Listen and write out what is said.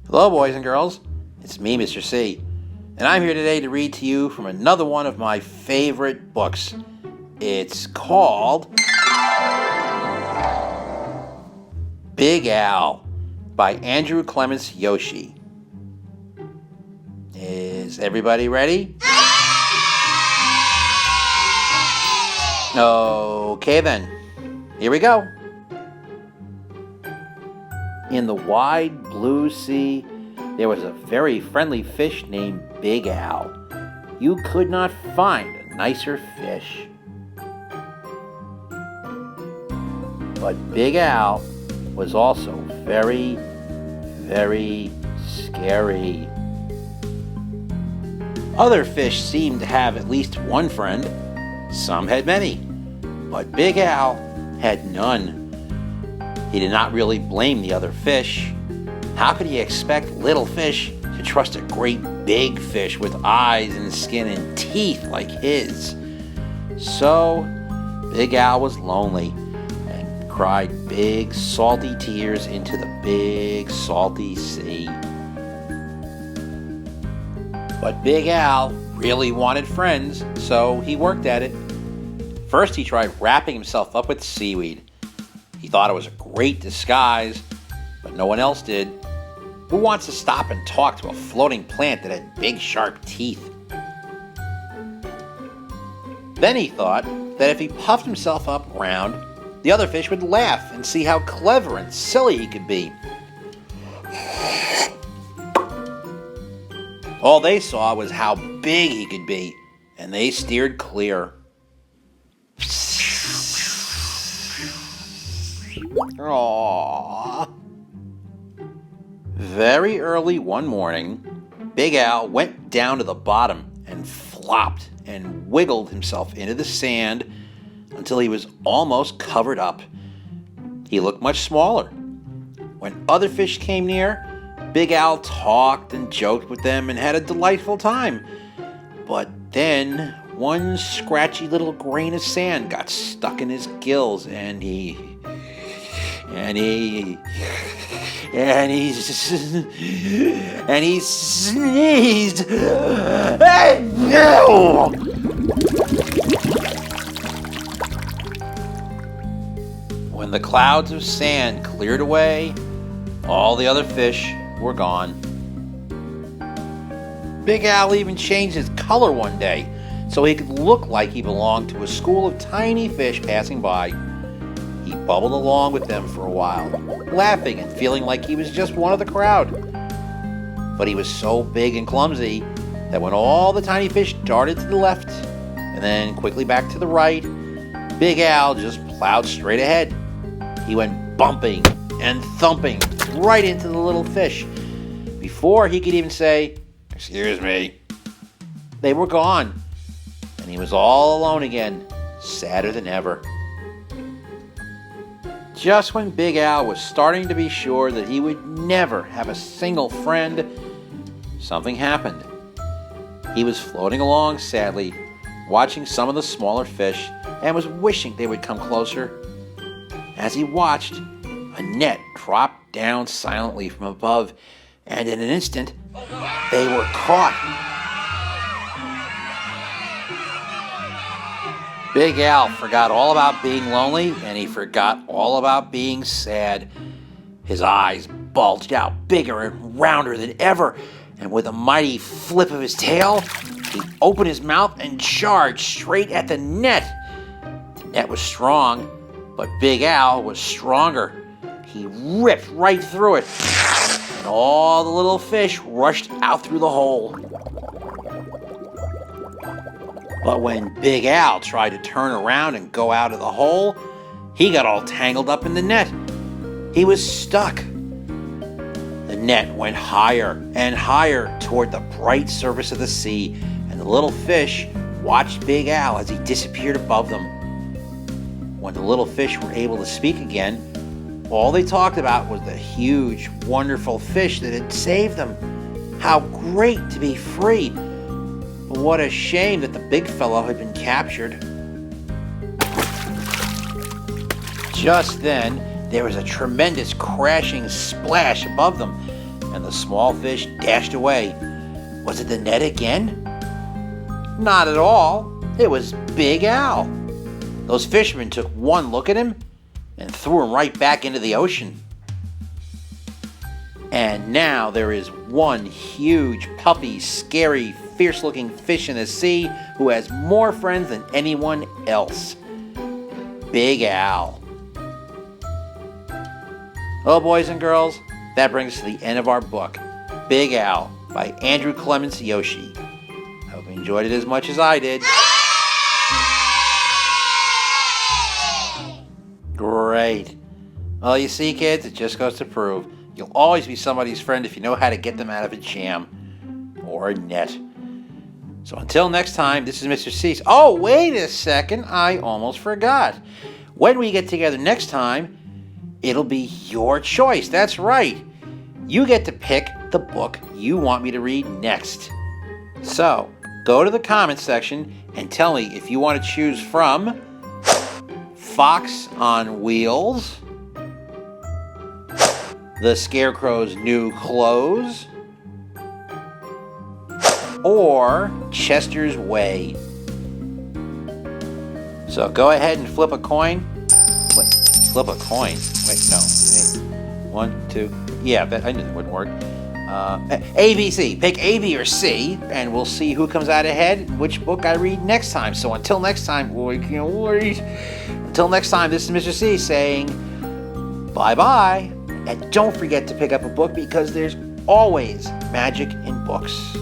Hello, boys and girls. It's me, Mr. C, and I'm here today to read to you from another one of my favorite books. It's called Big Al by Andrew Clements Yoshi. Is everybody ready? Okay then, here we go. In the wide blue sea, there was a very friendly fish named Big Al. You could not find a nicer fish. But Big Al was also very, very scary. Other fish seemed to have at least one friend. Some had many, but Big Al had none. He did not really blame the other fish. How could he expect little fish to trust a great big fish with eyes and skin and teeth like his? So, Big Al was lonely and cried big salty tears into the big salty sea. But Big Al really wanted friends, so he worked at it. First, he tried wrapping himself up with seaweed. He thought it was a great disguise, but no one else did. Who wants to stop and talk to a floating plant that had big sharp teeth? Then he thought that if he puffed himself up round, the other fish would laugh and see how clever and silly he could be. All they saw was how big he could be, and they steered clear. Aww. Very early one morning, Big Al went down to the bottom and flopped and wiggled himself into the sand until he was almost covered up. He looked much smaller. When other fish came near, Big Al talked and joked with them and had a delightful time. But then one scratchy little grain of sand got stuck in his gills and he sneezed. When the clouds of sand cleared away, all the other fish were gone. Big Al even changed his color one day so he could look like he belonged to a school of tiny fish passing by. He bubbled along with them for a while, laughing and feeling like he was just one of the crowd. But he was so big and clumsy that when all the tiny fish darted to the left and then quickly back to the right, Big Al just plowed straight ahead. He went bumping and thumping right into the little fish. Before he could even say, "Excuse me," they were gone, and he was all alone again, sadder than ever. Just when Big Al was starting to be sure that he would never have a single friend, something happened. He was floating along sadly, watching some of the smaller fish, and was wishing they would come closer. As he watched, a net dropped down silently from above, and in an instant, they were caught. Big Al forgot all about being lonely, and he forgot all about being sad. His eyes bulged out bigger and rounder than ever, and with a mighty flip of his tail, he opened his mouth and charged straight at the net. The net was strong, but Big Al was stronger. He ripped right through it, and all the little fish rushed out through the hole. But when Big Al tried to turn around and go out of the hole, he got all tangled up in the net. He was stuck. The net went higher and higher toward the bright surface of the sea, and the little fish watched Big Al as he disappeared above them. When the little fish were able to speak again, all they talked about was the huge, wonderful fish that had saved them. How great to be free! But what a shame that the big fellow had been captured. Just then, there was a tremendous crashing splash above them, and and the small fish dashed away. Was it the net again? Not at all. It was Big Al. Those fishermen took one look at him and threw him right back into the ocean. And now there is one huge, puffy, scary, fierce-looking fish in the sea who has more friends than anyone else. Big Al. Well, boys and girls, that brings us to the end of our book, Big Al, by Andrew Clements Yoshi. I hope you enjoyed it as much as I did. Great. Well, you see, kids, it just goes to prove you'll always be somebody's friend if you know how to get them out of a jam or a net. So until next time, this is Mr. Cease. Oh, wait a second. I almost forgot. When we get together next time, it'll be your choice. That's right. You get to pick the book you want me to read next. So go to the comments section and tell me if you want to choose from Fox on Wheels, The Scarecrow's New Clothes, or Chester's Way. So go ahead and flip a coin. What? Flip a coin? Wait, no. Hey. 1, 2. Yeah, I knew that wouldn't work. A, B, C. Pick A, B, or C, and we'll see who comes out ahead, which book I read next time. So until next time, until next time, this is Mr. C saying bye-bye. And don't forget to pick up a book because there's always magic in books.